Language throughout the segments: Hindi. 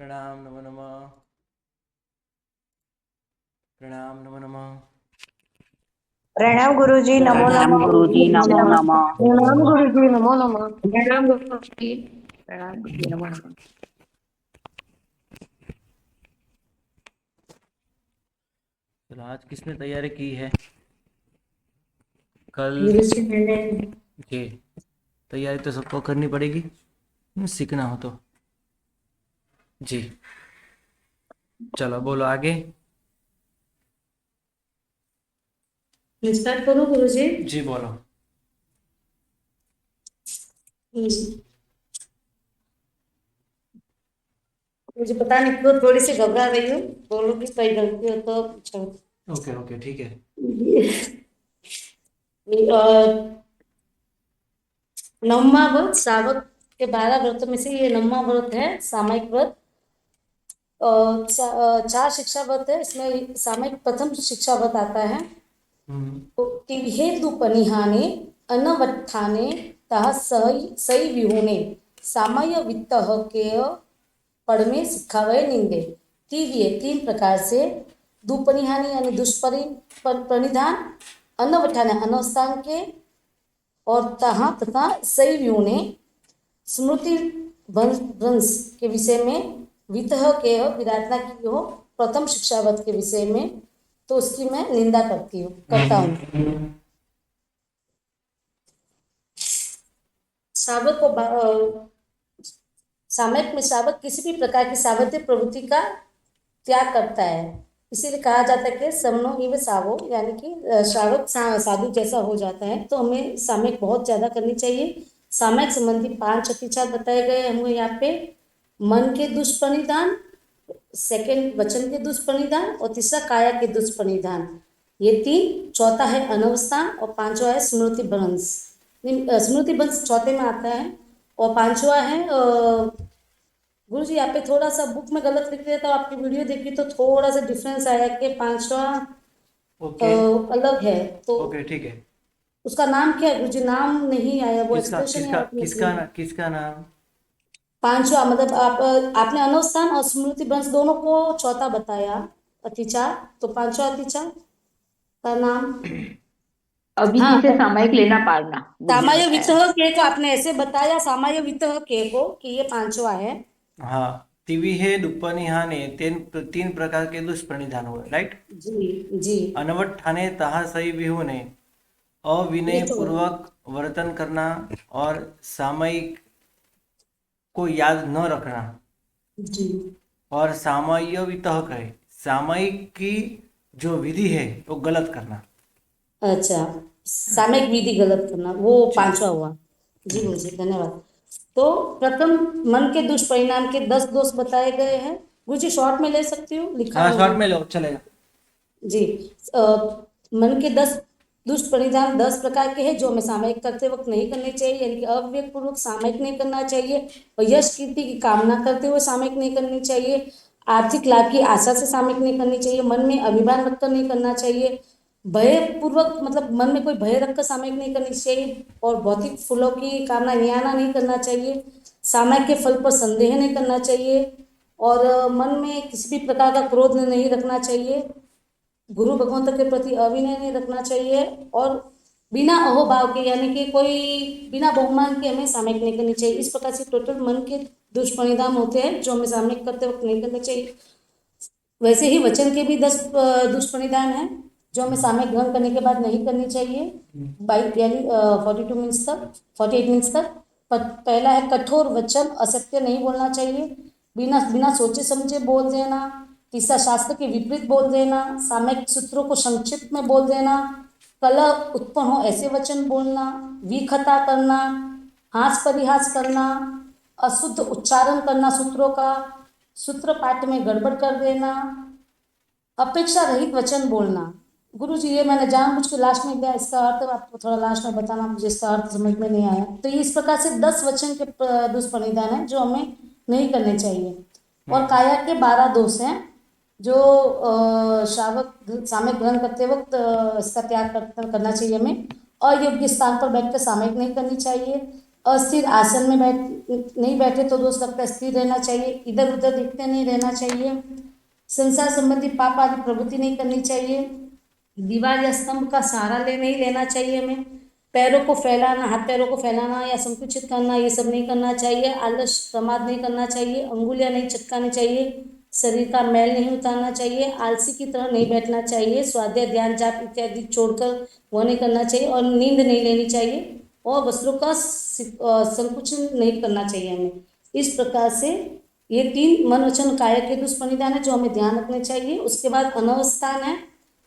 प्रणाम नमो नमः। प्रणाम नमो नमः। प्रणाम गुरुजी, नमो प्रणाम नमः। गुरुजी, नमो नमः। प्रणाम गुरुजी, नमो नमः। प्रणाम गुरुजी, प्रणाम गुरुजी, नमो नमः। चलो आज किसने तैयारी की है? कल गुरुजी मैंने जी तैयारी तो सबको करनी पड़ेगी, सीखना हो तो। जी चलो बोलो आगे। स्टार्ट करूं गुरुजी? जी बोलो। मुझे पता नहीं क्यों थोड़ी सी घबरा रही हूँ। बोलो कि कोई गलती हो तो पूछो। ओके ओके ठीक है। नौवां व्रत श्रावक के 12 व्रतों में से ये नौवां व्रत है, सामायिक व्रत। 4 शिक्षा व्रत है, इसमें सामायिक प्रथम शिक्षा व्रत आता है। तिहेतुपनिहाने अनवत्थाने तः सई विहुने सामय वित्तः के पढ़ सिखावे निंदे। तीव्य 3 प्रकार से दुपनिहानि यानी दुष्परिधान, अनवठाने अनवस्थान के, और तहा तथा सई विहुने स्मृति भ्रंश के विषय में, वितः के विराटना की हो प्रथम शिक्षावत के विषय में, तो उसकी मैं निंदा करता हूँ। सावक को सामयिक में सावक किसी भी प्रकार की सावध्य प्रवृत्ति का त्याग करता है, इसीलिए कहा जाता है कि समनो इव सावो, यानी कि श्रावक साधु जैसा हो जाता है। तो हमें सामयिक बहुत ज्यादा करनी चाहिए। सामयिक संबंधी 5 अतिचार बताए गए हमें यहाँ पे। मन के दुष्परिधान, सेकंड वचन के दुष्परिधान, और तीसरा काया के दुष्परिधान, ये 3। चौथा है अनवस्थान, और 5वां है स्मृति भ्रंश। स्मृति भ्रंश चौथे में आता है, और 5वां है गुरु जी यहाँ पे थोड़ा सा बुक में गलत लिख दिया, तो आपकी वीडियो देखी तो थोड़ा सा डिफरेंस आया कि 5वां अलग है। तो ओके ठीक है। उसका नाम क्या है गुरु जी? नाम नहीं आया, वो किसका एक्सप्रेशन किसका है किसका किसका नाम? 5वां मतलब आपने अनवस्थान और स्मृति भ्रंश दोनों को चौथा बताया अतिचार, तो 5वां अतिचार का नाम अभी से सामयिक लेना पारना सामाय वितह के को आपने ऐसे बताया, सामाय वितह के को कि ये 5वां है। हाँ, तिविहे दुप्पनिहाने 3 प्रकार के दुष्परिधान हुए, राइट। जी जी, अनवट्ठाने तहा सही विहुने अविनय ये तो पूर्वक वर्तन करना और सामयिक को याद न रखना, जी और सामयिकतः कहे सामयिक की जो विधि है वो गलत करना। अच्छा, सामयिक विधि गलत करना, वो 5वां हुआ। जी मुझे धन्यवाद। तो प्रथम मन के दुष्परिणाम के 10 दोष बताए गए हैं। गुरुजी शॉर्ट में ले सकती हूँ, लिखा हाँ है शॉर्ट मैंने। में लो चलेगा। जी, मन के 10 दुष्परिणाम 10 प्रकार के हैं, जो हमें सामयिक करते वक्त नहीं करने चाहिए, यानी कि अविवेक पूर्वक सामयिक नहीं करना चाहिए, और यश कीर्ति की कामना करते हुए सामयिक नहीं करनी चाहिए, आर्थिक लाभ की आशा से सामयिक नहीं करनी चाहिए, मन में अभिमान रखकर नहीं करना चाहिए, भय पूर्वक मतलब मन में कोई भय रखकर सामयिक नहीं करनी चाहिए, और भौतिक फलों की कामना नियाना नहीं करना चाहिए, सामयिक के फल पर संदेह नहीं करना चाहिए, और मन में किसी भी प्रकार का क्रोध नहीं रखना चाहिए, गुरु भगवंत के प्रति अविनय नहीं रखना चाहिए, और बिना अहोभाव के यानी कि कोई बिना बहुमान के हमें सामयिक नहीं करनी चाहिए। इस प्रकार से टोटल मन के दुष्परिणाम होते हैं जो हमें सामयिक करते वक्त नहीं करने चाहिए। वैसे ही वचन के भी 10 दुष्परिणाम हैं जो हमें सामयिक ग्रहण करने के बाद नहीं करनी चाहिए, यानी 48 मिनट्स तक। पहला है कठोर वचन, असत्य नहीं बोलना चाहिए, बिना बिना सोचे समझे बोल देना। तीसरा, शास्त्र के विपरीत बोल देना, सामयिक सूत्रों को संक्षिप्त में बोल देना, कलह उत्पन्न हो ऐसे वचन बोलना, विखता करना, हास परिहास करना, अशुद्ध उच्चारण करना सूत्रों का, सूत्र पाठ में गड़बड़ कर देना, अपेक्षा रहित वचन बोलना। गुरु जी, ये मैंने जानबूझ के लास्ट में दिया, इसका अर्थ आपको थोड़ा लास्ट में बताना, मुझे इसका अर्थ समझ में नहीं आया। तो ये इस प्रकार से 10 वचन के दुष्परिणाम है जो हमें नहीं करने चाहिए। और काया के 12 दोष हैं जो श्रावक सामयिक ग्रहण करते वक्त इसका त्याग करना चाहिए हमें। अयोग्य स्थान पर बैठकर सामयिक नहीं करनी चाहिए, अस्थिर आसन में नहीं बैठे तो दोष लगता है स्थिर रहना चाहिए, इधर उधर दिखते नहीं रहना चाहिए, संसार संबंधी पाप आदि प्रवृत्ति नहीं करनी चाहिए, दीवार या स्तंभ का सहारा नहीं लेना चाहिए हमें, पैरों को फैलाना, हाथ पैरों को फैलाना या संकुचित करना ये सब नहीं करना चाहिए, आलस प्रमाद नहीं करना चाहिए, अंगुलियां नहीं चटकानी चाहिए, शरीर का मैल नहीं उतारना चाहिए, आलसी की तरह नहीं बैठना चाहिए, स्वाध्याय ध्यान जाप इत्यादि छोड़कर वो नहीं करना चाहिए, और नींद नहीं लेनी चाहिए, और वस्त्रों का संकुचन नहीं करना चाहिए हमें। इस प्रकार से ये 3 मन वचन काया के दुष्परिधान है जो हमें ध्यान रखने चाहिए। उसके बाद अनवस्थान है,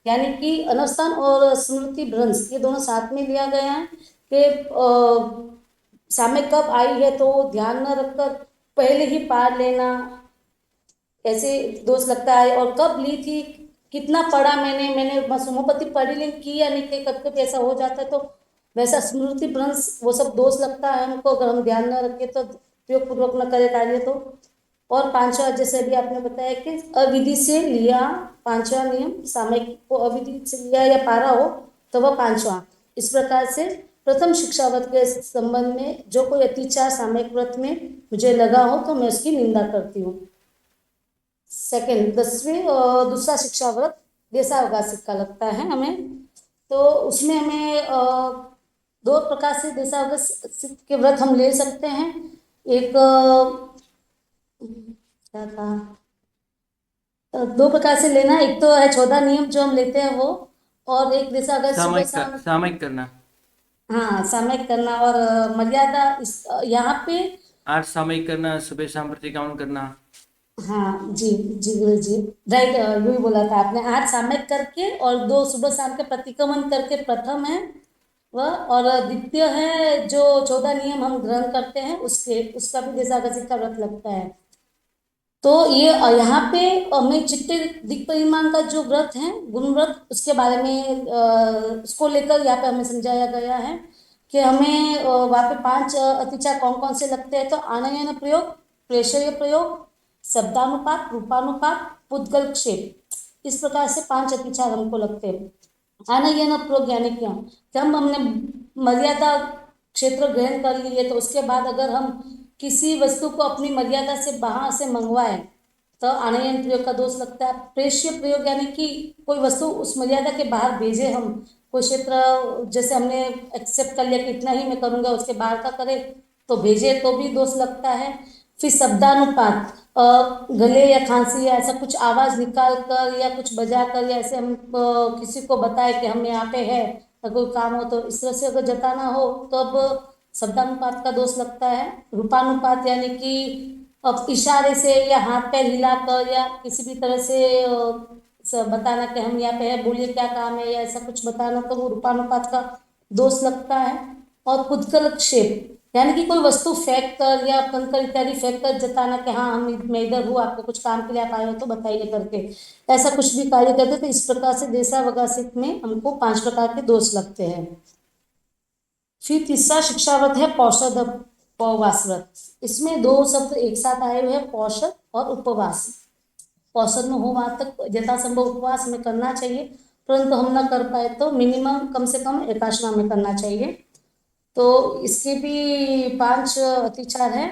यानी कि अनवस्थान और स्मृति भ्रंश ये दोनों साथ में लिया गया है कि सामने कब आई है तो ध्यान न रखकर पहले ही पार लेना, ऐसे दोष लगता है, और कब ली थी, कितना पढ़ा मैंने सुमोपति पढ़ी लेकिन की या नहीं की, कब कब ऐसा हो जाता है तो वैसा स्मृति भ्रंश वो सब दोष लगता है हमको, अगर हम ध्यान न रखें तो उपयोग पूर्वक न करे कार्य तो। और 5वां जैसे अभी आपने बताया कि अविधि से लिया, 5वां नियम सामयिक को अविधि से लिया या पारा हो तो वह 5वां। इस प्रकार से प्रथम शिक्षाव्रत के संबंध में जो कोई अतिचार सामयिक व्रत में मुझे लगा हो तो मैं उसकी निंदा करती हूँ। सेकंड 10वें दूसरा शिक्षाव्रत देशावकाशिक का लगता है हमें, तो उसमें हमें 2 प्रकार से देशावकाशिक के व्रत हम ले सकते हैं। एक क्या था, 2 प्रकार से लेना, एक तो है 14 नियम जो हम लेते हैं वो, और एक देशावकाश सामयिक करना, हाँ सामयिक करना, और मर्यादा यहाँ पे 8 सामयिक करना, सुबह शाम प्रतिक्रमण करना। हाँ जी जी गुरु जी, राइट, यू ही बोला था आपने, 8 सामयिक करके और 2 सुबह शाम के प्रतिक्रमण करके प्रथम है वह, और द्वितीय है जो 14 नियम हम ग्रहण करते हैं उसका भी देशावकाशिक का व्रत लगता है। तो ये यहाँ पे हमें चिट्टे दिक्परिमाण का जो व्रत है गुण व्रत उसके बारे में उसको लेकर यहाँ पे हमें समझाया गया है कि हमें वहाँ पे 5 अतिचार कौन कौन से लगते हैं, तो आनयन प्रयोग, प्रेषय प्रयोग, शब्दानुपात, रूपानुपात, पुद्गल क्षेप, इस प्रकार से 5 अतिचार हमको लगते हैं। आनयन प्रयोग यानी क्या कि हमने मर्यादा क्षेत्र ग्रहण कर लिए तो उसके बाद अगर हम किसी वस्तु को अपनी मर्यादा से बाहर से मंगवाए तो आनयन प्रयोग का दोष लगता है। प्रेष्य प्रयोग यानी कि कोई वस्तु उस मर्यादा के बाहर भेजे हम, कोई क्षेत्र जैसे हमने एक्सेप्ट कर लिया कि इतना ही मैं करूंगा उसके बाहर का करे तो भेजे तो भी दोष लगता है। फिर शब्दानुपात, गले या खांसी या ऐसा कुछ आवाज निकाल कर या कुछ बजा कर या ऐसे हम किसी को बताए कि हम यहाँ पे है, अगर कोई काम हो तो इस तरह से अगर जताना हो तो अब शब्दानुपात का दोष लगता है। रूपानुपात यानी कि अब इशारे से या हाथ पैर हिलाकर या किसी भी तरह से बताना कि हम यहाँ पे है, बोलिए क्या काम है या ऐसा कुछ बताना, तो वो रूपानुपात का दोष लगता है। और पुद्गल क्षेप यानी कि कोई वस्तु फेंक कर या कंकर इत्यादि फेंक कर जताना कि हाँ मैं इधर हूँ, आपको कुछ काम के लिए आप आए हो तो बताइए करके, ऐसा कुछ भी कार्य करते तो इस प्रकार से देशावकाशिक में हमको 5 प्रकार के दोष लगते हैं। फिर तीसरा शिक्षाव्रत है पौषध उपवास व्रत। इसमें 2 शब्द एक साथ आए हुए हैं, पौषध और उपवास। पौषध में हो वहां तक यथासंभव उपवास में करना चाहिए, परंतु हम ना कर पाए तो मिनिमम कम से कम एकाशना में करना चाहिए। तो इसके भी 5 अतिचार है,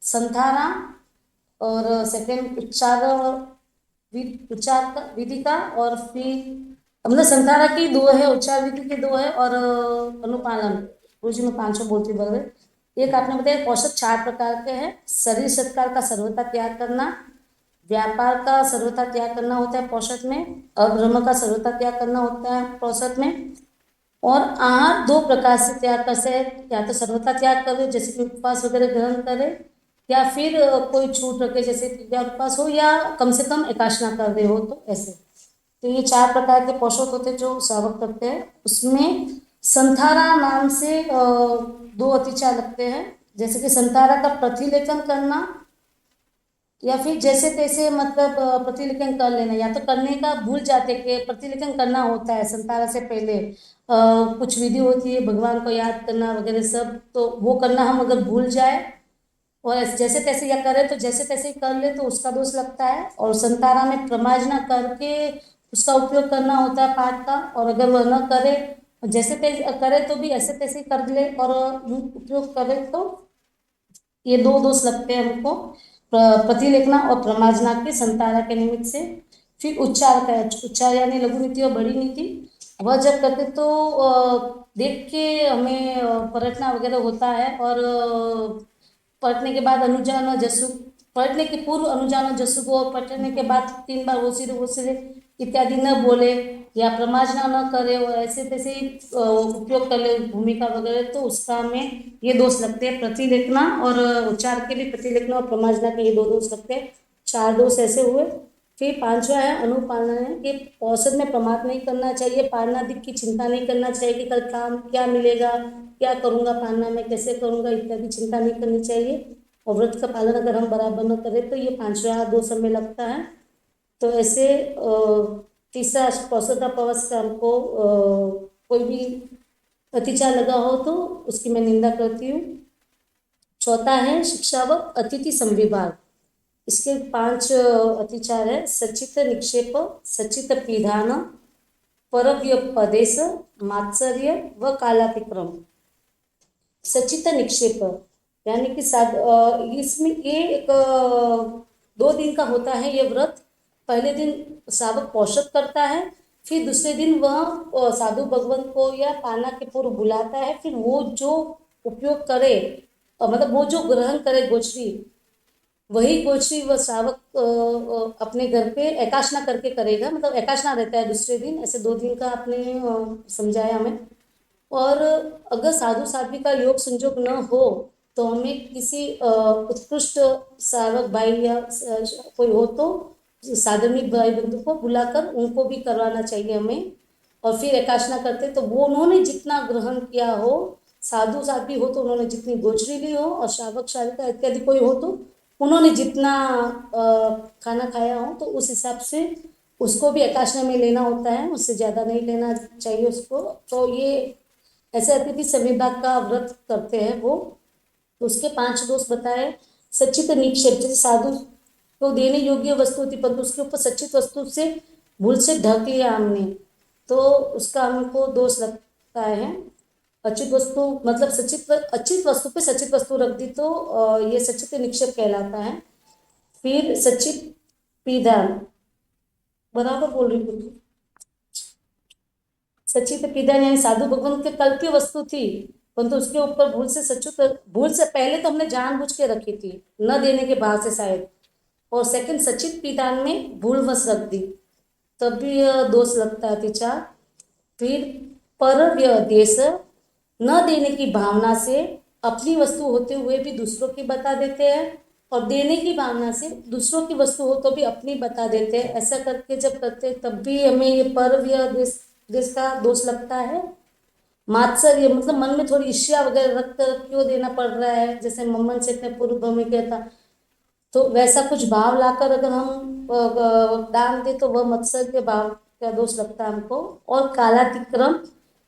संधारा और सेकंड उच्चार विधि का, और फिर मतलब संधारा की 2 है, उच्चार विधि के 2 है, और अनुपालन रोजी में 5 बोलती बगैर। एक आपने बताया पौषध 4 प्रकार के हैं, शरीर सत्कार का सर्वथा त्याग करना, व्यापार का सर्वथा त्याग करना होता है पौषध में, अभ्रम का सर्वथा त्याग करना होता है पौषध में, और आहार 2 प्रकार से त्याग कर सकते हैं, या तो सर्वथा त्याग करे जैसे कि उपवास वगैरह ग्रहण करे, या फिर कोई छूट रखे जैसे क्रिया उपवास हो, या कम से कम एकाशना कर रहे हो तो ऐसे। तो ये 4 प्रकार के पौषध होते हैं जो श्रावक करते हैं। उसमें संथारा नाम से 2 अतिचार लगते हैं, जैसे कि संथारा का प्रतिलेखन करना या फिर जैसे तैसे मतलब प्रतिलेखन कर लेना, या तो करने का भूल जाते कि प्रतिलेखन करना होता है संतारा से पहले, कुछ विधि होती है भगवान को याद करना वगैरह सब, तो वो करना हम अगर भूल जाए और जैसे तैसे या करें तो जैसे तैसे ही कर ले तो उसका दोष लगता है। और संतारा में प्रमार्जना करके उसका उपयोग करना होता है पाठ का, और अगर वह न करे जैसे तैसे करे तो भी ऐसे तैसे कर ले, और उपयोग करे तो ये दो दोष लगते हैं हमको, प्रतिलेखना और प्रमार्जना के संतारा के निमित्त से। फिर उच्चार का है, उच्चार यानी लघु नीति और बड़ी नीति। वह जब करते तो देख के हमें पलटना वगैरह होता है, और पलटने के बाद अनुजान और जसु, पलटने के पूर्व अनुजान और जसु को, और पलटने के बाद 3 बार वो सिरे इत्यादि न बोले, या प्रमार्जना न करे, और ऐसे तैसे ही उपयोग कर ले भूमिका वगैरह, तो उसका हमें ये दोष लगते हैं। प्रतिलेखना और उच्चार के भी प्रतिलेखना और प्रमार्जना के ये दो दोष लगते हैं। 4 दोष ऐसे हुए। फिर 5वां है अनुपालना, है कि औसत में प्रमाद नहीं करना चाहिए, पालनादिक की चिंता नहीं करना चाहिए कि कल काम क्या मिलेगा, क्या करूंगा पालना में, कैसे करूंगा इत्यादि चिंता नहीं करनी चाहिए। और व्रत का पालन अगर हम बराबर न करें तो ये 5वां दोष हमें लगता है। तो ऐसे तीसरा पौषधापवस का हमको कोई भी अतिचार लगा हो तो उसकी मैं निंदा करती हूँ। चौथा है शिक्षा व अतिथि संविभाग। इसके 5 अतिचार है: सचित निक्षेप, सचित पिधान, परव्यपदेश, मात्सर्य व कालातिक्रम। सचित निक्षेप यानी कि इसमें ये एक 2 दिन का होता है ये व्रत। पहले दिन श्रावक पौषध करता है, फिर दूसरे दिन वह साधु भगवंत को या पाना के पूर्व बुलाता है, फिर वो जो उपयोग करे, मतलब वो जो ग्रहण करे गोचरी, वही गोचरी वह श्रावक अपने घर पे एकाशना करके करेगा, मतलब एकाशना रहता है दूसरे दिन। ऐसे 2 दिन का आपने समझाया हमें। और अगर साधु साध्वी का योग संयोग न हो तो हमें किसी उत्कृष्ट श्रावक भाई या कोई हो तो साधर्मिक भाई बंधु को बुलाकर उनको भी करवाना चाहिए हमें। और फिर एकाशना करते तो वो उन्होंने जितना ग्रहण किया हो, साधु साध्वी हो तो उन्होंने जितनी गोचरी ली हो, और श्रावक श्राविका इत्यादि कोई हो तो उन्होंने जितना खाना खाया हो, तो उस हिसाब से उसको भी एकाशना में लेना होता है, उससे ज़्यादा नहीं लेना चाहिए उसको। तो ये ऐसे अतिथि संविभाग का व्रत करते हैं वो। तो उसके 5 दोष बताए। सचित निक्षेप, जैसे साधु को देने योग्य वस्तु होती परंतु उसके ऊपर सचित वस्तु से भूल से ढक लिया हमने, तो उसका हमको दोष लगता है। अचित वस्तु मतलब अचित वस्तु पे सचित वस्तु रख दी तो ये सचित निक्षेप कहलाता है। फिर सचित पिधान, बराबर बोल रही हूँ, सचित पिधान यानी साधु भगवान के कल्प्य वस्तु थी परंतु उसके ऊपर भूल से पहले तो हमने जानबूझ के रखी थी, न देने के भाव से शायद, और सेकंड सचित पिधान में भूलवश रख दी, तब भी दोष लगता है तिचा। फिर पर व्यदेश, न देने की भावना से अपनी वस्तु होते हुए भी दूसरों की बता देते हैं, और देने की भावना से दूसरों की वस्तु हो तो भी अपनी बता देते हैं। ऐसा करके जब करते तब भी हमें ये पर व्यदेश का दोष लगता है। मात्सर्य मतलब मन में थोड़ी ईर्ष्या वगैरह रख कर क्यों देना पड़ रहा है, जैसे मम्मन से ने पूर्व में कहता, तो वैसा कुछ भाव लाकर अगर हम दान दे तो वह मत्सर्य भाव का दोष लगता है हमको। और कालातिक्रम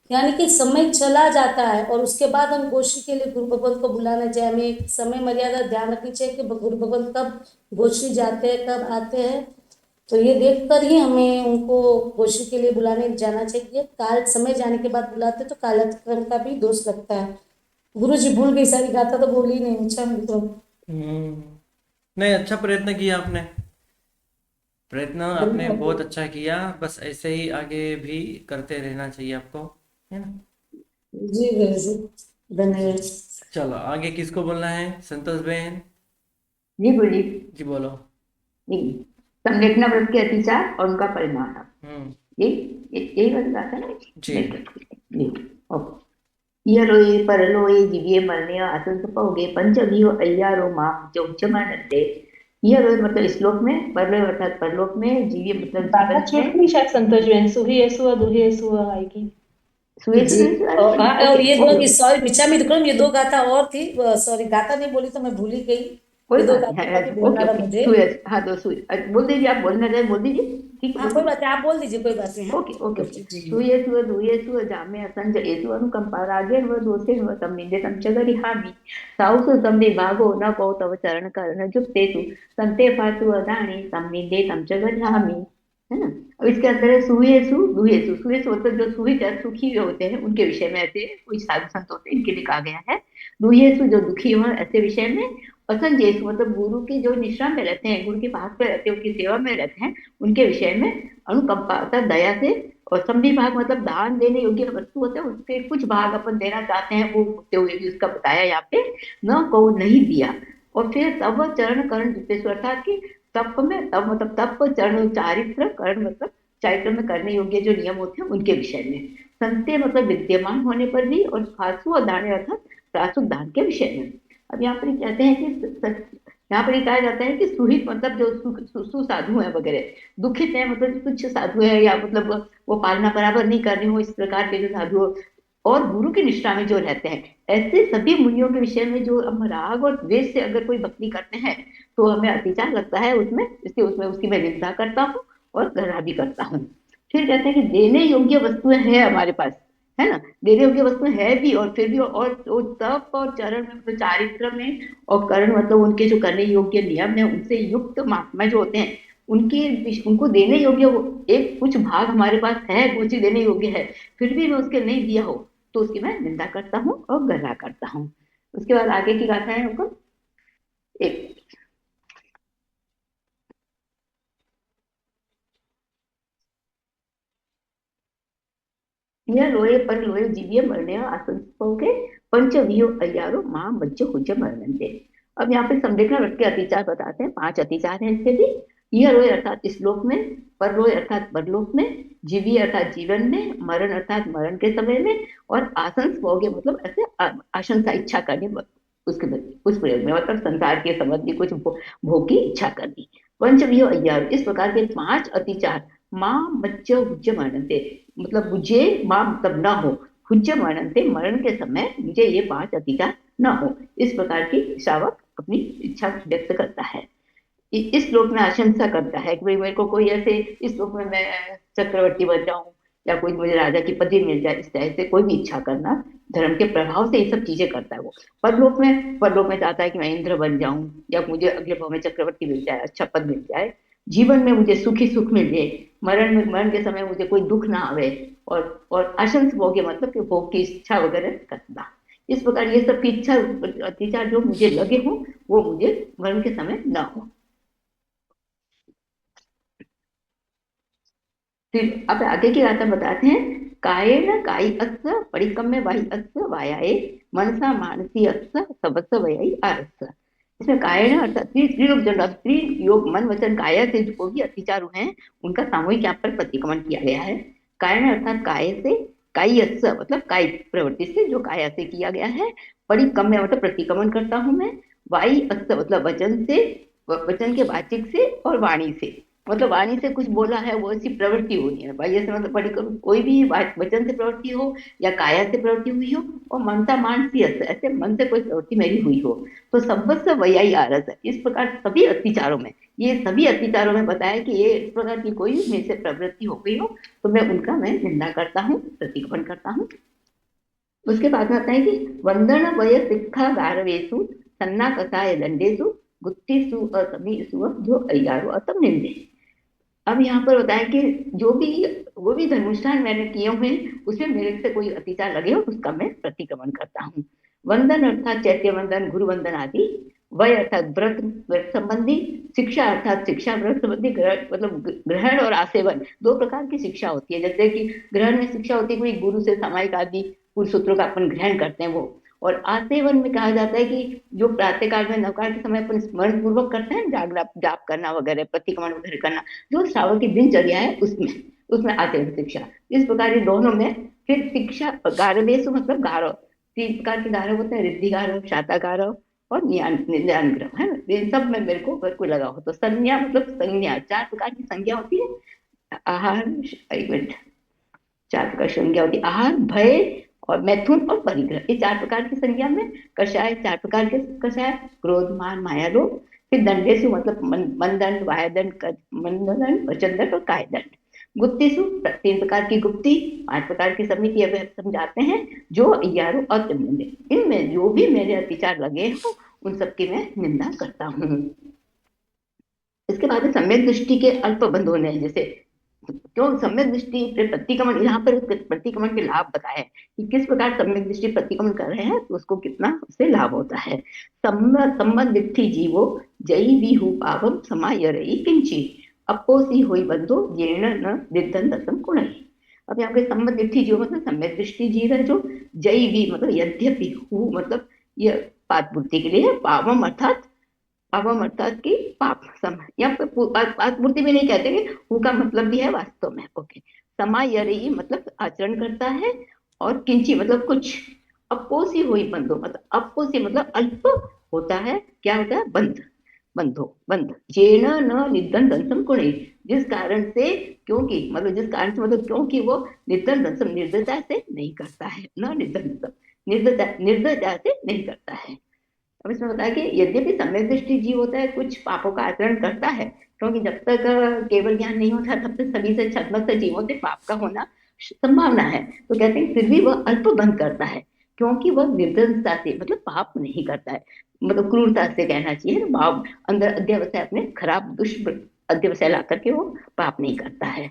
यानी कि समय चला जाता है और उसके बाद हम गोष्ठी के लिए गुरु भगवंत को बुलाना चाहिए। हमें समय मर्यादा ध्यान रखनी चाहिए कि गुरु भगवंत कब गोष्ठी जाते हैं कब आते हैं, तो ये देखकर ही हमें उनको गोष्ठी के लिए बुलाने जाना चाहिए। काल समय जाने के बाद बुलाते तो कालातिक्रम का भी दोष लगता है। गुरु जी भूल गई, सारी गाथा तो बोली नहीं। अच्छा मित्रों, नहीं, अच्छा प्रयत्न किया आपने, प्रयत्न आपने बहुत अच्छा किया। बस ऐसे ही आगे भी करते रहना चाहिए आपको, है ना। जी गुरु जी, धन्यवाद। चलो आगे किसको बोलना है? संतोष बहन जी बोलिए। जी, बोलो। जी, संलेखना व्रत के अतिचार और उनका परिणाम, यही वाली बात है ना जी। जी, ओके। इयरोये परलोये दिव्ये मरण्य आतंकपोगे पंचभियो अय्यारो मां चौचमानते। इयरोये मतलब श्लोक में, परलोय अर्थात परलोक में, जीव्य मतलब गाथा जीवन छूट नहीं शायद संतोष बहन, सुही एसुआ दुही एसुआ आएगी। जी और ये ओके, सॉरी मिचा में दुक्रम, ये 2 गाथा और थी, सॉरी गाथा नहीं बोली तो मैं भूल ही गई। कोई ये 2 बात गाथा नहीं, का भी बोलना था ओके मुझे। सूर्य, हाँ दो सूर्य बोल दीजिए, आप बोलना चाहे बोल दीजिए, ठीक है हाँ कोई बात नहीं, आप बोल दीजिए, कोई बात नहीं। हाँ ओके ओके ओके। जी जी। सूयेषु दूयेषु जाम्य संजयेषु अनुकंपा राजेर्व दोषेर्व तम्निन्दितं च गरिहामि। साहुषु तं विभागो न कौ तव चरण कर्ण जुक्तेषु संते पातु अदानि तम्निन्दितं च गरिहामि। है ना। अब इसके अंदर है सुहेसु दुहेसु। सुहेसु मतलब जो सुहित या सुखी होते हैं उनके विषय में ऐसे कुछ साधु संत होते हैं इनके लिए कहा गया है। दुहेसु जो दुखी हो ऐसे विषय में। असंजेसु मतलब गुरु की जो निष्ठा में रहते हैं, गुरु के पास में रहते हैं, उनकी सेवा में रहते हैं, उनके विषय में। अनुकंपा अर्थात दया से। और संविभाग मतलब दान देने योग्य वस्तु होते हैं उसके कुछ भाग अपन देना चाहते हैं, वो होते हुए भी उसका बताया यहाँ पे। न को नहीं दिया। और फिर तब चरण करण जितेश्वर अर्थात कि तप में, तप मतलब तप, चरण चारित्र, कर्ण मतलब चारित्र में करने योग्य जो नियम होते हैं उनके विषय में। संत्य मतलब विद्यमान होने पर भी। और खासु और दान अर्थात प्रासुक दान के विषय में। अब यहाँ पर कहते हैं कि यहाँ पर कहा जाता है कि सुहित मतलब जो सुसाधु है वगैरह, दुखित है मतलब कुछ साधु है या मतलब वो पालना बराबर नहीं कर रहे हो, इस प्रकार के जो साधु हो, और गुरु की निष्ठा में जो रहते हैं, ऐसे सभी मुनियों के विषय में जो हम राग और द्वेष से अगर कोई भक्ति करते हैं तो हमें अतिचार लगता है उसमें, इसलिए उसमें उसकी मैं निंदा करता हूँ और ग्रह भी करता हूँ। फिर कहते हैं कि देने योग्य वस्तुएं हैं हमारे पास, है ना, देने योग्य वस्तुएं है भी, और फिर भी और तप और चरण में मतलब चारित्र में, और कर्ण मतलब उनके जो करने योग्य नियम है उनसे युक्त महात्मा जो होते हैं उनके उनको देने योग्य एक कुछ भाग हमारे पास है, कुछ देने योग्य है, फिर भी मैं उसके नहीं दिया हो तो उसकी मैं निंदा करता हूँ और गर्व करता हूँ। उसके बाद आगे की गाथा है हमको एक। यह लोए पर लोए जीविय मरने आसंसो के पंचवियो अयारो मां मज्ज हुज मरनते। अब यहाँ पे समदेखना रट के अतिचार बताते हैं, 5 अतिचार हैं इसके भी। यह रोए अर्थात इस लोक में, पर रोए अर्थात परलोक में, जीवी अर्थात जीवन में, मरण अर्थात मरण के समय में, और आसंस भोगे मतलब ऐसे आशंसा इच्छा करनी उसके उस प्रयोग में, मतलब संसार के संबंधी कुछ भोग की इच्छा करनी। पंचवियो अय्यार इस प्रकार के 5 अतिचार मां मज्ज हुज मरनते मतलब मुझे मां मतलब न हो, हुज्ज मरणते मरण के समय मुझे ये 5 अतिचार न हो, इस प्रकार की श्रावक अपनी इच्छा व्यक्त करता है। इस श्लोक में आशंसा करता है कि भाई मेरे को कोई ऐसे इस श्लोक में मैं चक्रवर्ती बन जाऊं या कोई मुझे राजा की पदवी मिल जाए, इस तरह से कोई भी इच्छा करना, धर्म के प्रभाव से ये सब चीजें करता है वो। परलोक में चाहता है कि मैं इंद्र बन जाऊं या मुझे अगले भाव में चक्रवर्ती मिल जाए, अच्छा पद मिल जाए। जीवन में मुझे सुखी सुख मिल जाए, मरण के समय मुझे कोई दुख ना आवे, और आशंस भोग मतलब कि भोग की इच्छा वगैरह करना। इस प्रकार ये सब की इच्छा अत्याचार जो मुझे लगे हो वो मुझे मरण के समय ना हो। फिर अब आगे की गाथा बताते हैं। कायेन काई अस्य परिकम्य वाही अस्य वायाए मनसा मानसी अस्य सबस्य वयई आरस्य। इसमें कायेन अर्थात त्रियोग जन त्रियोग मन वचन काया से जो भी अतिचार हैं उनका सामूहिक यहाँ पर प्रतिक्रमण किया गया है। कायेन अर्थात काय से, कायस्य मतलब काय प्रवृत्ति से, जो काया से किया गया है। परिकम्य मतलब प्रतिक्रमण करता हूं मैं। वाई अस्य मतलब वचन से, वचन के वाचिक से, और वाणी से मतलब वाणी से कुछ बोला है वो ऐसी प्रवृत्ति होनी है भाई, ऐसे मतलब पढ़ी करूँ कोई भी वचन से प्रवृत्ति हो या काया से प्रवृत्ति हुई हो, और मनता मानसी ऐसे मन से कोई प्रवृत्ति मेरी हुई हो, तो सबसे वही आरस है। इस प्रकार सभी अत्याचारों में, ये सभी अत्याचारों में बताया कि ये इस प्रकार की कोई मेरे से प्रवृत्ति हो गई हो तो मैं उनका मैं निंदा करता हूँ, प्रतिक्रमण करता हूँ। उसके बाद में आता है कि वंदन वय सिक्खा गारवेशु सन्ना कसाय दंडेशु गुत्तीसु असमीसु जो अय्यारो अतम निंदे। अब यहाँ पर बताया कि जो भी वो भी धर्मानुष्ठान मैंने किए हुए उसमें मेरे से कोई अतिचार लगे हो उसका मैं प्रतिक्रमण करता हूँ। वंदन अर्थात चैत्य वंदन, गुरु वंदन आदि। वय अर्थात व्रत, व्रत संबंधी। शिक्षा अर्थात शिक्षा, व्रत संबंधी मतलब ग्रहण और आसेवन 2 प्रकार की शिक्षा होती है। जैसे कि ग्रहण में शिक्षा होती है कि गुरु से सामायिक आदि कुछ सूत्रों का अपन ग्रहण करते हैं वो, और आसेवन में कहा जाता है कि जो प्रातः काल में नवकाल के समय अपन स्मरण पूर्वक करते हैं, जागना जाप करना वगैरह, प्रतिक्रमण वगैरह करना, जो श्रावक की दिनचर्या है उसमें उसमें आसेवन शिक्षा। इस प्रकार ये दोनों में फिर शिक्षा गारवेश मतलब गारव, 3 प्रकार के गारव होते हैं, रिद्धि गारव, शाता गारव और न्यान ग्रह, है ना। इन सब में मेरे को अगर कोई लगा हो तो संज्ञा मतलब संज्ञा, 4 प्रकार की संज्ञा होती है। आहार, एक मिनट, 4 प्रकार की संज्ञा होती है। आहार, भय और मैथुन और परिग्रह, ये 4 प्रकार की संज्ञा में। कषाय, 4 प्रकार के कषाय, क्रोध, मान, माया, लोभ। फिर दंडेशु मतलब मनदंड, वायदंड, मंददंड, वचनदंड और कायदंड। गुप्तिशु 3 प्रकार की गुप्ती, 5 प्रकार की समिति अब समझाते हैं, जो 11 अत्यंत, इनमें जो भी मेरे अतिचार लगे हो उन सबकी मैं निंदा करता हूँ। इसके बाद सम्यक दृष्टि के अल्प बंध होने, जैसे क्यों सम्यक दृष्टि प्रतिक्रमण, यहाँ पर प्रतिक्रमण के लाभ बताए कि किस प्रकार सम्यक दृष्टि प्रतिक्रमण कर रहे हैं तो उसको कितना उससे लाभ होता है। संबंधित जीवो जई विहु पावम समायरई किंची अपोसी होई बंधो जीर्ण न दिद्धन दसम कुणई। अब यहाँ पे संबंधित जीव मतलब सम्यक दृष्टि जीव है, जो जई भी मतलब यद्यपि हु मतलब यह पादपूर्ति के लिए है, पावम अर्थात की पाप सम, यहाँ पे पादपूर्ति भी नहीं कहते कि हु का मतलब भी है वास्तव में। ओके, समायरई मतलब आचरण करता है, और किंची मतलब कुछ, अपोसी हुई बंधो मतलब अपोसी मतलब अल्प होता है, क्या होता है बंध जेन न निधन दंसम कुणे, जिस कारण से क्योंकि वो निधन दंसम निर्दयता से नहीं करता है, न निधन निर्दयता से नहीं करता है। अब इसमें बताया कि यद्यपि सम्यक दृष्टि जीव होता है, कुछ पापों का आचरण करता है, क्योंकि जब तक केवल ज्ञान नहीं होता तब तक सभी से छद्मस्त जीवों से पाप का होना संभावना है, तो कहते हैं फिर भी वह अल्प बंध करता है, क्योंकि वह निर्दयता से मतलब पाप नहीं करता है, मतलब क्रूरता से कहना चाहिए, भाव अंदर अध्यवसाय अपने खराब दुष्ट अध्यवसाय ला करके वो पाप नहीं करता है।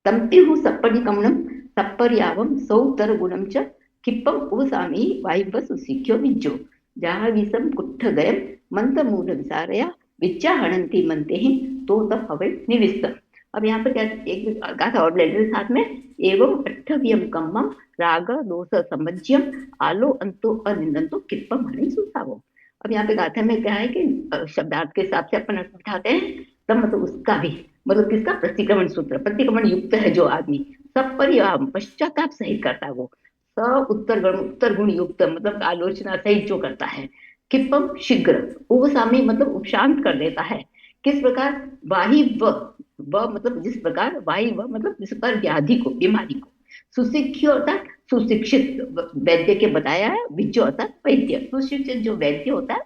तंपिहु सप्परिकमणम सप्पर्यावम सौतर गुणम च किप्पम उपसामी वायुव सुसिख्यो विज्जो जहाँ विषम कुट्ठ गयम मंत मूल विसारया विच्चा हणंती मनते ही तो तब हवे निविष्ट। अब यहाँ पर क्या एक गाथा और लेटर साथ में, एवं अट्ठव्यम कम्मम राग दोष संबज्यम आलो अंतो अनिंदंतो किप्पम हणि सुसावो। अब यहाँ पे गाथा में क्या है कि शब्दार्थ के हिसाब से अपन अर्थ उठाते हैं, तब मतलब उसका भी मतलब किसका प्रतिक्रमण सूत्र, प्रतिक्रमण युक्त है जो आदमी, सब परिवार पश्चाताप सहित करता है, वो स उत्तर गुण युक्त मतलब आलोचना सहित जो करता है, किप्पम शीघ्र, उपसामी मतलब उपशांत कर देता है, किस प्रकार, वाही व मतलब जिस प्रकार, वाही व मतलब जिस प्रकार व्याधि को बीमारी को, सुशिक्षित अर्थात सुशिक्षित वैद्य के बताया है, विज्जो अर्थात वैद्य, सुशिक्षित जो वैद्य होता है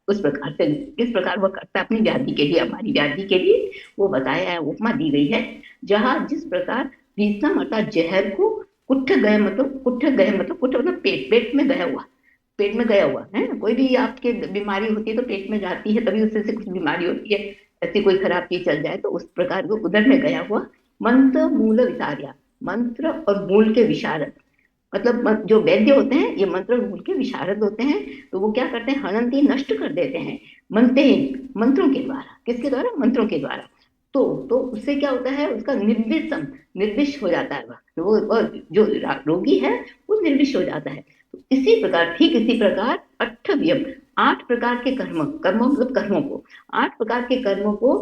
उस प्रकार से किस प्रकार वह करता है अपनी व्याधि के लिए, हमारी व्याधि के लिए वो बताया है, उपमा दी गई है। जहाँ जिस प्रकार विषम अर्थात जहर को कुट्ठ गए मतलब कुट्ठ मतलब पेट में गया हुआ है ना, कोई भी आपके बीमारी होती है तो पेट में जाती है, तभी उससे से कुछ बीमारी होती है, ऐसी कोई खराब चीज चल जाए तो उस प्रकार को उदर में गया हुआ, मंत्र मूल विचार्या मंत्र और मूल के विशारद, मतलब जो वैद्य होते हैं ये मंत्र और मूल के विशारद होते हैं, तो वो क्या करते हैं, हनंती नष्ट कर देते हैं, मनते हैं मंत्रों के द्वारा, किसके द्वारा, मंत्रों के द्वारा, तो उससे क्या होता है, उसका निर्विष हो जाता है, वो जो रोगी है वो निर्विष हो जाता है। तो इसी प्रकार अट्ठव्यम 8 प्रकार के कर्मों मतलब कर्मों को, 8 प्रकार के कर्मों को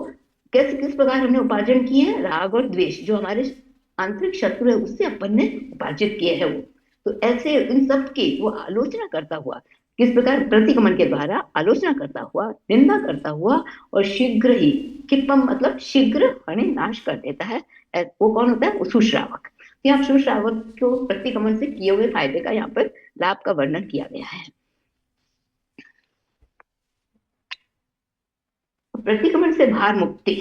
किस प्रकार हमने उपार्जन किए हैं, राग और द्वेष जो हमारे आंतरिक शत्रु है उससे अपन ने उपार्जित किए हैं वो, तो ऐसे इन सब की वो आलोचना करता हुआ, किस प्रकार, प्रतिक्रमण के द्वारा आलोचना करता हुआ, निंदा करता हुआ, और शीघ्र ही, किप्पम मतलब शीघ्र हणि नाश कर देता है, वो कौन होता है, वो सुश्रावक। यहाँ सुश्रावक को प्रतिक्रमण से किए हुए फायदे का यहाँ पर लाभ का वर्णन किया गया है। प्रतिक्रमण से भार मुक्ति,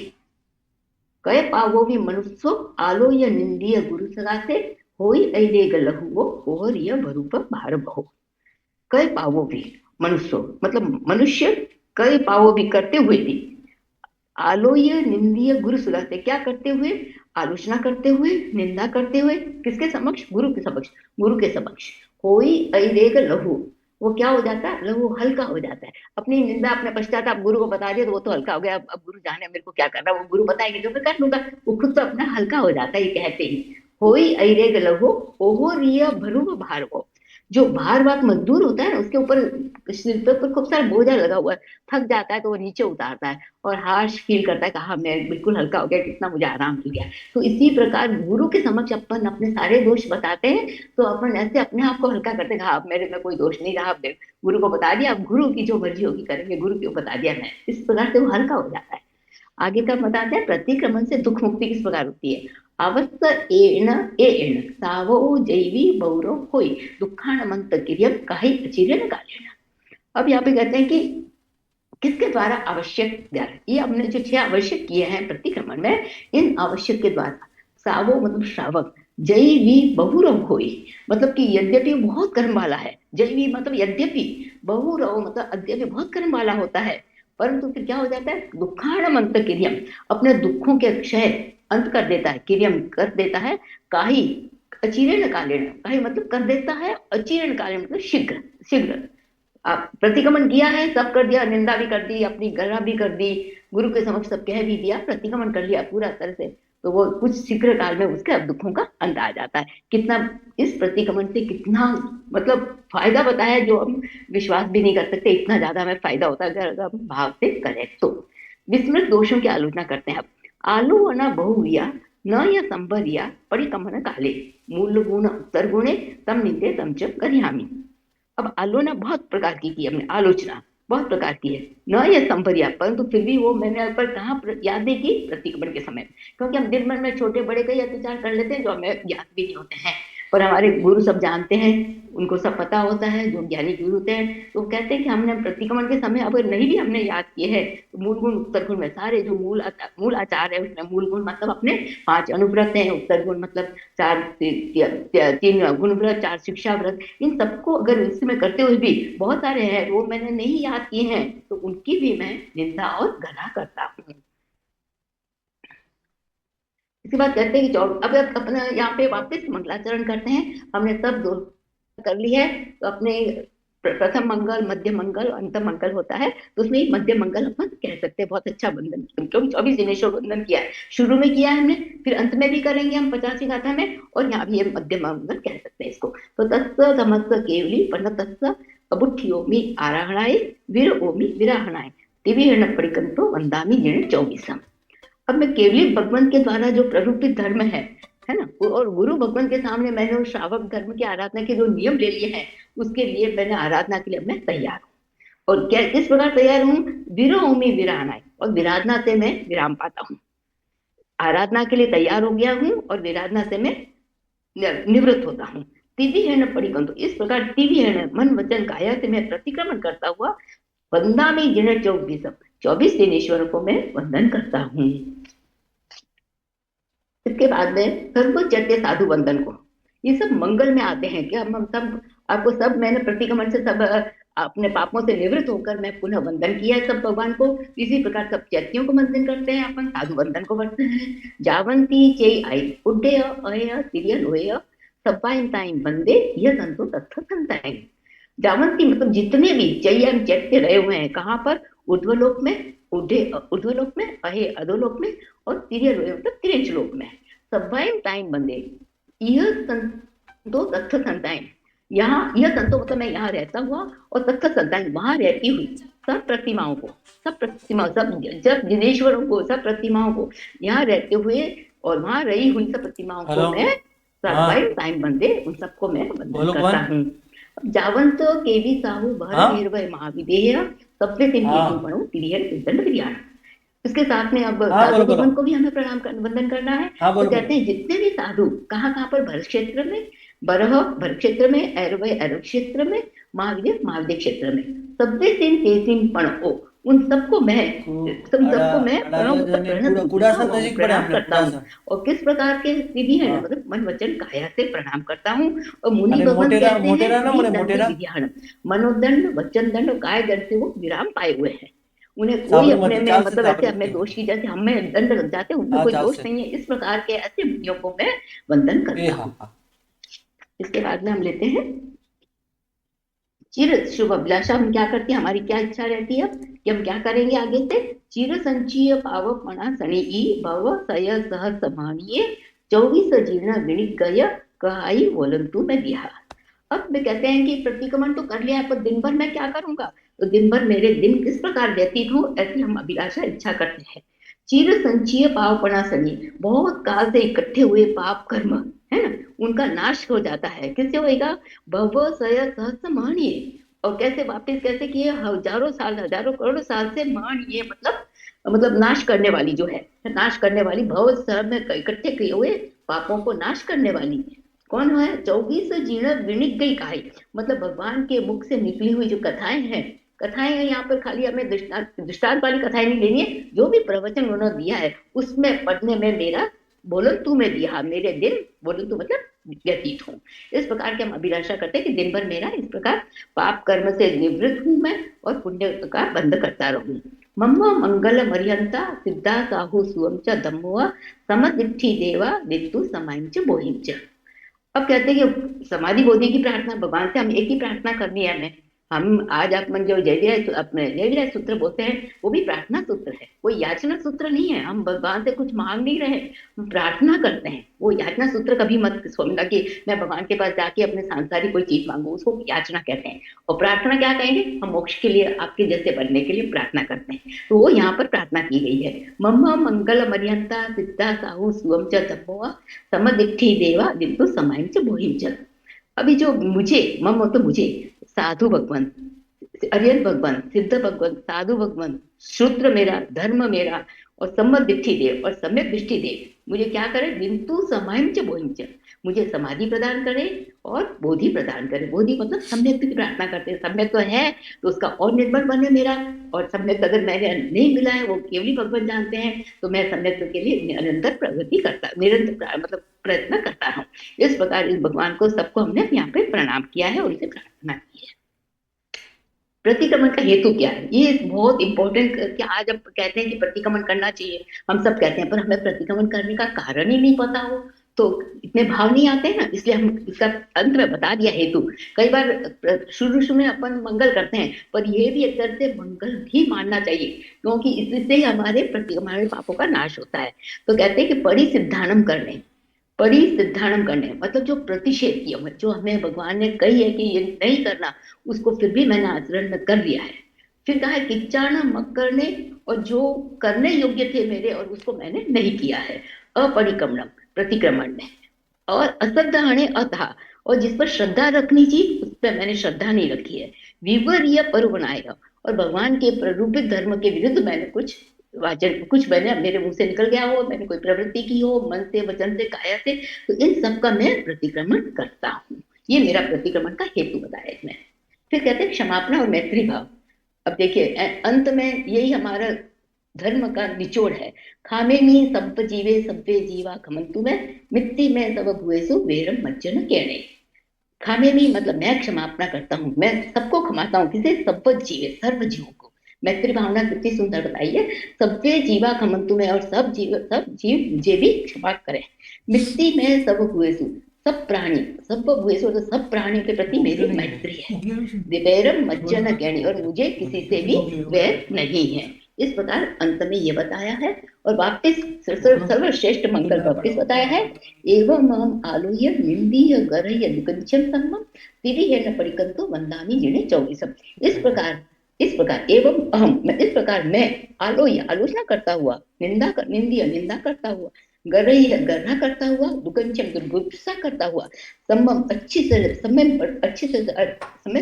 कय पावो भी मनुष्य आलो या निंदीय गुरु सगा से होई ऐरेग लहुओ ओहरिय भरूप भार बहो। कय पावो भी मनुष्य मतलब मनुष्य, कई पावो भी करते हुए भी, आलोय निंदीय गुरु सगा से क्या करते हुए, आलोचना करते हुए, निंदा करते हुए, किसके समक्ष, गुरु के समक्ष, होई ऐरेग लहु, वो क्या हो जाता है, लहू हल्का हो जाता है, अपनी निंदा अपने पश्चाताप गुरु को बता दिया तो वो तो हल्का हो गया, अब गुरु जाने मेरे को क्या करना, वो गुरु बताएंगे जो मैं कर लूंगा, वो खुद तो अपना हल्का हो जाता है, ये कहते ही, होई ऐरेग लहु ओहो रिय भरू भार हो, जो भार मजदूर होता है ना उसके ऊपर सिर पर खूब सारा बोझा लगा हुआ है, थक जाता है तो वो नीचे उतारता है और हार्श फील करता है कि हाँ मैं बिल्कुल हल्का हो गया, कितना मुझे आराम मिल गया। तो इसी प्रकार गुरु के समक्ष अपन अपने सारे दोष बताते हैं तो अपन ऐसे अपने आप को हल्का करते हैं, हाँ मेरे में कोई दोष नहीं रहा, गुरु को बता दिया, अब गुरु की जो मर्जी होगी करेंगे, गुरु को बता दिया मैं, इस प्रकार से वो हल्का हो जाता है। आगे का बताते हैं प्रतिक्रमण से दुख मुक्ति किस प्रकार होती है, अवस्थ एण सावो जैवी बौरव होई दुखान मंत किरियम काही अचिरेण कालेण। अब यहाँ पे कहते हैं कि किसके द्वारा, आवश्यक द्वारा, ये हमने जो 6 आवश्यक किए हैं प्रतिक्रमण में, इन आवश्यक के द्वारा सावो मतलब श्रावक, जैवी बहुरव होई मतलब कि यद्यपि बहुत कर्म वाला है, जैवी मतलब यद्यपि, बहुरव मतलब अद्यपि बहुत कर्म वाला होता है, परंतु फिर क्या हो जाता है, दुखाणम अंत क्रियम, अपने दुखों के क्षय अंत कर देता है, क्रियम कर देता है, काही अचिरेण कालेण, काही मतलब कर देता है, अचिरेण कालेण मतलब शीघ्र शीघ्र। आप प्रतिक्रमण किया है, सब कर दिया, निंदा भी कर दी, अपनी गणना भी कर दी, गुरु के समक्ष सब कह भी दिया, प्रतिक्रमण कर लिया पूरा तरह से, तो वो कुछ शीघ्र काल में उसके दुखों का अंत आ जाता है। कितना इस प्रतिक्रमण से कितना मतलब फायदा बताया, जो हम विश्वास भी नहीं कर सकते, इतना ज्यादा हमें फायदा होता है अगर हम भाव से करें तो। विस्मृत दोषों की आलोचना करते हैं अब। आलोवना बहुविया न या संभरिया परिकमन काले, मूल गुण उत्तर गुणे तम निंदे तम च करियामी। अब आलोचना बहुत प्रकार की हमने, आलोचना बहुत प्रकार की है, न ये संभरिया, परंतु फिर भी वो मैंने पर कहाँ यादें की, प्रतिक्रमण के समय, क्योंकि हम दिन भर में छोटे बड़े कई अत्याचार कर लेते हैं जो हमें याद भी नहीं होते हैं, पर हमारे गुरु सब जानते हैं, उनको सब पता होता है, जो ज्ञानी गुरु होते हैं, तो वो कहते हैं कि हमने प्रतिक्रमण के समय अगर नहीं भी हमने याद किए हैं, तो मूल गुण उत्तर गुण में सारे जो मूल आचार है उसमें, मूल गुण मतलब अपने 5 अनुव्रत हैं, उत्तर गुण मतलब 3 गुण व्रत, 4 शिक्षा व्रत, इन सबको अगर इसमें करते हुए भी बहुत सारे हैं वो मैंने नहीं याद किए हैं, तो उनकी भी मैं निंदा और गला करता हूँ। इसके बाद कहते हैं कि अब अपना यहाँ पे वापस मंगलाचरण करते हैं, हमने सब दो कर ली है, तो अपने प्रथम मंगल, मध्य मंगल, अंत मंगल होता है, तो उसमें मध्य मंगल अपन कह सकते हैं, बहुत अच्छा बंधन, क्योंकि 24 दिनेश्वर बंधन किया है, शुरू में किया है हमने, फिर अंत में भी करेंगे हम 50वीं गाथा में, और यहाँ भी ये मध्य मंगल कह सकते हैं इसको। तो तत्स समस्त केवली पर्ण तत्स अबुठ्योमी आराहणाय वीर ओमी विराहणाय दिव्य परिकंतो वंदामी जिण 24। अब मैं केवली भगवान के द्वारा जो प्ररूपित धर्म है ना, और गुरु भगवान के सामने मैंने उस श्रावक धर्म की आराधना के जो नियम ले लिए हैं, उसके लिए मैंने आराधना के लिए मैं तैयार हूँ। और क्या किस प्रकार तैयार हूँ, विरोमी विराहना, और विराधना से मैं विराम पाता हूँ। आराधना के लिए तैयार हो गया हूँ और विराधना से मैं निवृत्त होता हूँ। तिविहेण परिकंतो, इस प्रकार तिविहेण मन वचन काया से मैं प्रतिक्रमण करता हुआ वंदामी जिण 24 दिनेश्वरों को मैं वंदन करता हूँ। इसके बाद में सर्वोच्चते साधु वंदन को, ये सब मंगल में आते हैं कि हम सब आपको सब मैंने प्रतिक्रमण से सब अपने पापों से निवृत्त होकर मैं पुनः वंदन किया है सब भगवान को। इसी प्रकार सब चैत्यों को वंदन करते हैं, अपन साधु वंदन को करते हैं। जावंती चेई आई उड्डे अय तिरिय लोय सपाइन ताइन वंदे यह संतो तत्थ संताइन। जावंती मतलब जितने भी चैयम चैत्य रहे हुए हैं, कहाँ पर, ऊर्ध्वलोक में, ऊर्ध्वलोक में, अहे अधोलोक में, और तिरिय लोय मतलब तिरंच लोक में, सपाइन ताइन वंदे यह संतो तत्थ संताइन। यहाँ यह संतो मतलब मैं यहाँ रहता हुआ, और तत्थ संताइन वहां रहती हुई सब प्रतिमाओं को, सब जिनेश्वरों को, सब प्रतिमाओं को यहाँ रहते हुए और वहां रही हुई सब प्रतिमाओं को मैं सर्वाइव टाइम बंदे उन सबको मैं वंदन करता हूँ। जावंत केवी साहू भर निर्भय महाविदेह सबसे तीन तिरियन। इसके साथ में अब साधु भगवान को भी हमें प्रणाम वंदन करना है। तो कहते हैं जितने भी साधु कहाँ पर, भरत क्षेत्र में, भरत क्षेत्र में, ऐरव क्षेत्र में, महाविद्य क्षेत्र में, सबसे तीन पण ओ, उन सबको मैं प्रणाम करता हूँ। और किस प्रकार के विधि है, मतलब मन वचन काया से प्रणाम करता हूँ। और मुनि भगवान कहते हैं मनोदंड वचन दंड और काय दंड से वो विराम पाए हुए हैं, उन्हें कोई अपने में मतलब ऐसे हमें दोष की जैसे हमें दंड लग जाते हैं, उनमें कोई दोष नहीं है। इस प्रकार के ऐसे मुनियों को मैं वंदन करता हूँ। इसके बाद में हम लेते हैं चिर शुभ अभिलाषा। हम क्या करते हैं, हमारी क्या इच्छा रहती है कि हम क्या करेंगे आगे से, चिर संचीय पावक मना सणी भव सय सह समानीय 24 जीर्ण विणित गय कहाई वोलंतु में दिया। अब मैं कहते हैं कि प्रतिक्रमण तो कर लिया है, पर दिन भर मैं क्या करूंगा, तो दिन भर मेरे दिन किस प्रकार व्यतीत हो, ऐसी हम अभिलाषा इच्छा करते हैं। चिर संचीय पावपणा सनी, बहुत काल से इकट्ठे हुए पाप कर्म है ना, उनका नाश हो जाता है। किससे होएगा, भव सय सहस्र माणीय, और कैसे वापस कैसे किए, हजारों साल, हजारों करोड़ों साल से माणीय मतलब नाश करने वाली जो है, नाश करने वाली, भव सह में इकट्ठे किए हुए पापों को नाश करने वाली कौन है, 24 जीर्ण विणित गई कहाई, मतलब भगवान के मुख से निकली हुई जो कथाएं हैं, कथाएं हैं यहाँ पर खाली हमें दृष्टांत वाली कथाएं नहीं लेनी है, जो भी प्रवचन उन्होंने दिया है उसमें पढ़ने में मेरा बोलंतु में दिया, मेरे दिन बोलंतु मतलब व्यतीत हूँ। इस प्रकार के हम अभिलाषा करते हैं कि दिन भर मेरा इस प्रकार पाप कर्म से निवृत्त हूँ मैं, और पुण्य का बंद करता रहूं। मम मंगल मरियंता सिद्धा साहु सुवम च धम्मो समदिट्ठी देवा वित्तु समाइम च बोहिम च। अब कहते हैं कि समाधि बोधि की प्रार्थना भगवान से हम एक ही प्रार्थना करनी है हमें। हम आज आप मन जो अपने जय सूत्र बोलते हैं वो भी प्रार्थना सूत्र है, कोई याचना सूत्र नहीं है। हम भगवान से कुछ मांग नहीं रहे, हम प्रार्थना करते हैं। वो याचना सूत्र कभी मत समझना कि मैं भगवान के पास जाके अपने सांसारिक कोई चीज मांगू, उसको याचना कहते हैं। और प्रार्थना क्या कहेंगे, हम मोक्ष के लिए आपके जैसे बनने के लिए प्रार्थना करते हैं। तो वो यहाँ पर प्रार्थना की गई है। मम मंगल मरियंता सिद्धा साहु सुवम च तपोआ समदिट्ठी देवा दिंतु समाइम च बोहिम च। अभी जो मुझे मम तो मुझे साधु भगवान, अरियन भगवान, सिद्ध भगवान, साधु भगवान, शूद्र मेरा, धर्म मेरा और सम्मत दिट्ठी देव और सम्यक दृष्टि देव मुझे क्या करे, बिंतु समाइम च बोहिम च, मुझे समाधि प्रदान करे और बोधि प्रदान करे। बोधि मतलब सम्यक की प्रार्थना करते हैं। सम्यक तो है तो उसका और निर्मल बने मेरा, और सम्यक अगर मैंने नहीं मिला है वो केवल ही भगवान जानते हैं, तो मैं सम्यक के लिए निरंतर प्रगति करता, निरंतर मतलब प्रयत्न करता हूँ। इस प्रकार इस भगवान को सबको हमने यहाँ पे प्रणाम किया है और उनसे प्रार्थना की है। प्रतिक्रमण का हेतु क्या है, ये बहुत इंपॉर्टेंट कि आज अब कहते हैं कि प्रतिक्रमण करना चाहिए, हम सब कहते हैं, पर हमें प्रतिक्रमण करने का कारण ही नहीं पता हो तो इतने भाव नहीं आते हैं ना, इसलिए हम इसका अंत में बता दिया हेतु। कई बार शुरू में अपन मंगल करते हैं, पर ये भी एक तरह से मंगल भी मानना चाहिए, क्योंकि इससे ही हमारे हमारे पापों का नाश होता है। तो कहते हैं कि परिसिद्धानम करने, परिसिद्धानम करने मतलब जो प्रतिषेध किया, जो हमें भगवान ने कही है कि ये नहीं करना, उसको फिर भी मैंने आचरण में कर लिया है। फिर कहा है किच्चाना मत करने, और जो करने योग्य थे मेरे और उसको मैंने नहीं किया है, अपरिक्रमणम प्रतिक्रमण में। और अश्रद्धाणे अथा, और जिस पर श्रद्धा रखनी चाहिए उस पर मैंने श्रद्धा नहीं रखी है। विवर्य परवनाय, और भगवान के प्ररूपित धर्म के विरुद्ध मैंने कुछ वाचन, कुछ मैंने मेरे मुंह से निकल गया हो, मैंने कोई प्रवृत्ति की हो, मन से, वचन से, काया से, तो इन सब का मैं प्रतिक्रमण करता हूँ। ये मेरा प्रतिक्रमण का हेतु बताया इसमें। फिर कहते हैं क्षमापना और मैत्री भाव। अब देखिए अंत में यही हमारा धर्म का निचोड़ है। खामे में सब जीवे सभ्य जीवा खमंतु में मिट्टी में सब भुएसु वेरम मज्जन कहने। खामे में मतलब मैं क्षमापना करता हूँ, मैं सबको क्षमाता हूँ, किसे, सब जीवे, सर्व जीवों को। मैत्री भावना कितनी सुंदर बताई है, सभ्य जीवा खमंतु में, और सब जीव मुझे भी क्षमा करें। मिट्टी में सब भुएसु, सब प्राणी, सब भुएसु तो सब प्राणियों के प्रति मेरी मैत्री है। दिवेरम मज्जन ज्ञानी, और मुझे किसी से भी वैर नहीं है। इस प्रकार अंत में ये बताया है, और वापिस सर्वश्रेष्ठ मंगल वापिस बताया है। एवं हम आलोह्य निंदीय गरह्य दुगंचम सम्मम तिरिह न परिकंतो वंदामि जिने 24। इस प्रकार एवं अहम, इस प्रकार मैं आलोह्य आलोचना करता हुआ, निंदीय निंदा करता हुआ, गरह्य गरहा करता हुआ, दुगंचम दुर्गुप्सा करता हुआ, सम्मम अच्छी से समय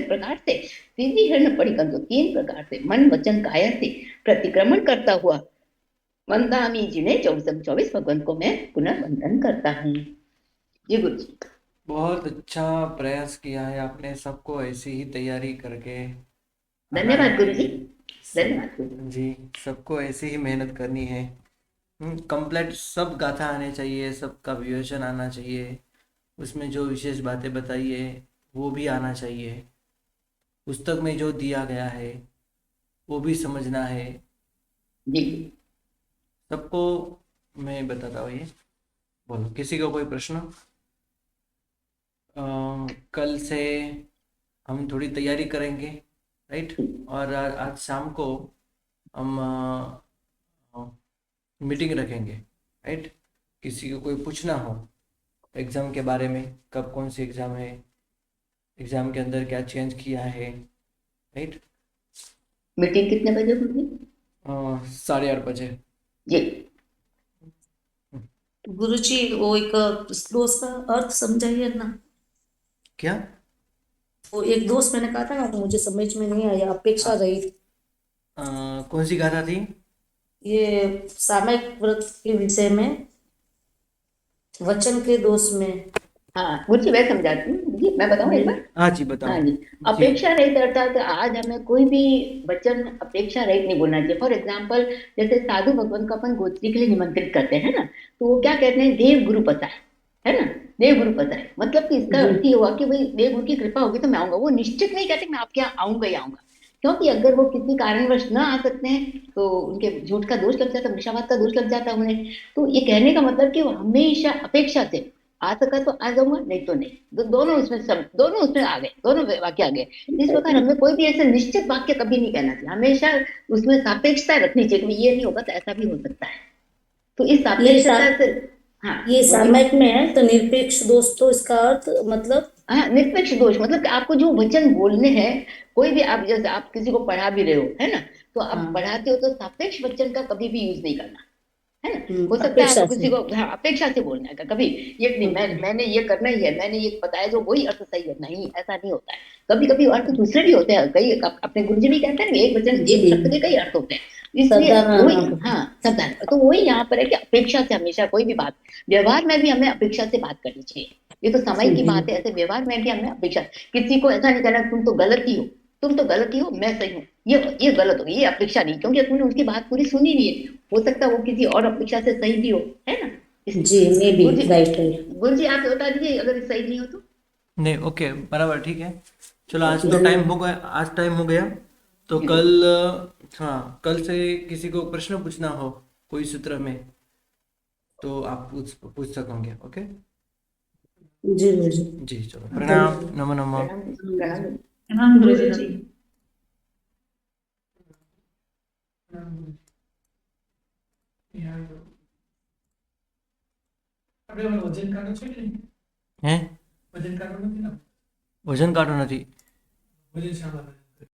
प्रकार से, तिरिह न परिकंतो 3 प्रकार से, मन वचन काया से प्रतिक्रमण करता हुआ, वंदामि जिन्हें 24 भगवान को मैं पुनः वंदन करता हूँ। जी गुरु जी। बहुत अच्छा प्रयास किया है आपने, सबको ऐसी ही तैयारी करके धन्यवाद गुरु जी, धन्यवाद गुरु जी। सबको ऐसी ही मेहनत करनी है। कंप्लीट सब गाथा आने चाहिए, सबका विवेचन आना चाहिए, उसमें जो विशेष बातें बताई है वो भी आना चाहिए, पुस्तक में जो दिया गया है वो भी समझना है जी। सबको। मैं बताता हूँ, ये बोलो किसी को कोई प्रश्न? कल से हम थोड़ी तैयारी करेंगे, राइट? और आज शाम को हम मीटिंग रखेंगे, राइट? किसी को कोई पूछना हो एग्ज़ाम के बारे में, कब कौन सी एग्ज़ाम है, एग्ज़ाम के अंदर क्या चेंज किया है, राइट? मीटिंग कितने बजे होगी? 8:30 बजे जी। गुरुजी वो एक दोष का अर्थ समझाइए ना। क्या? वो एक दोस्त मैंने कहा था ना, तो मुझे समझ में नहीं आया, अपेक्षा रही। कौन सी गाथा थी? ये सामयिक व्रत के विषय में, वचन के दोष में। हाँ गुरु जी मैं समझाती हूँ जी, मैं बताऊँ एक बार? हाँ जी बताओ। हाँ जी। अपेक्षा रहित अर्थात आज हमें कोई भी वचन अपेक्षा रहित नहीं बोलना चाहिए। फॉर एग्जाम्पल जैसे साधु भगवान को अपन गोत्री के लिए निमंत्रित करते हैं ना, तो वो क्या कहते हैं, देव गुरु पता है ना, देव गुरु पता है, मतलब कि इसका अर्थ ये हुआ कि भाई देव गुरु की कृपा होगी तो मैं आऊंगा। वो निश्चित नहीं कहते मैं आपके यहाँ आऊंगा ही आऊंगा, क्योंकि अगर वो किसी कारणवश न आ सकते हैं तो उनके झूठ का दोष लग जाता है, मूर्छावाद का दोष लग जाता है उन्हें। तो ये कहने का मतलब कि वो हमेशा अपेक्षा से आ सका तो आ जाऊंगा, नहीं तो नहीं। दोनों उसमें सब, दोनों उसमें आ गए, दोनों वाक्य आ गए। इस प्रकार हमें कोई भी ऐसे निश्चित वाक्य कभी नहीं कहना चाहिए, हमेशा उसमें सापेक्षता रखनी चाहिए कि ये नहीं होगा तो ऐसा भी हो सकता है। तो इस ये सापेक्षता से, हाँ ये बोलिए। सामयिक में है तो निरपेक्ष दोष, तो इसका अर्थ मतलब हाँ, निरपेक्ष दोष मतलब कि आपको जो वचन बोलने हैं, कोई भी आप, जैसे आप किसी को पढ़ा भी रहे हो, है ना, तो आप हाँ पढ़ाते हो तो सापेक्ष वचन का कभी भी यूज नहीं करना, है ना। हो सकता है अपेक्षा आपको से। किसी को, हाँ, अपेक्षा से बोलना है कभी। ये नहीं, मैंने ये करना ही है, मैंने ये बताया जो वही अर्थ सही है, नहीं, ऐसा नहीं होता है। कभी कभी अर्थ दूसरे भी होते हैं, कई अपने गुरु जी भी कहते हैं ना, एक वचन, जी एक शब्द के कई अर्थ होते हैं। इसलिए वही, साधारण। हाँ, सावधान। तो वही यहाँ पर है कि अपेक्षा से हमेशा कोई भी बात, व्यवहार में भी हमें अपेक्षा से बात करनी चाहिए। ये तो समय की बात है, ऐसे व्यवहार में भी हमें अपेक्षा, किसी को ऐसा नहीं कहना तुम तो गलत ही हो, तुम तो गलत ही हो, मैं सही हूँ, ये गलत हो, ये अपेक्षा नहीं, क्योंकि तुमने उसकी बात पूरी सुनी नहीं है। हो सकता है वो किसी और अपेक्षा से सही भी हो, है ना। जी may be Guru ji, right right. गुरु जी आप बता दीजिए अगर ये सही नहीं हो तो। नहीं, ओके, बराबर, ठीक है। चलो, आज तो टाइम धन्यवाद। हो गया, आज टाइम हो गया। तो जी कल, हाँ, कल से किसी को प्रश्न पूछना हो कोई सूत्र में, तो आप पूछ सकोगे। ओके। जी गुरु जी। जी, चलो, प्रणाम, नमो नमः। प्रणाम, प्रणाम। प्रणाम गुरुजी जी। હે? વજન કાઢો નથી.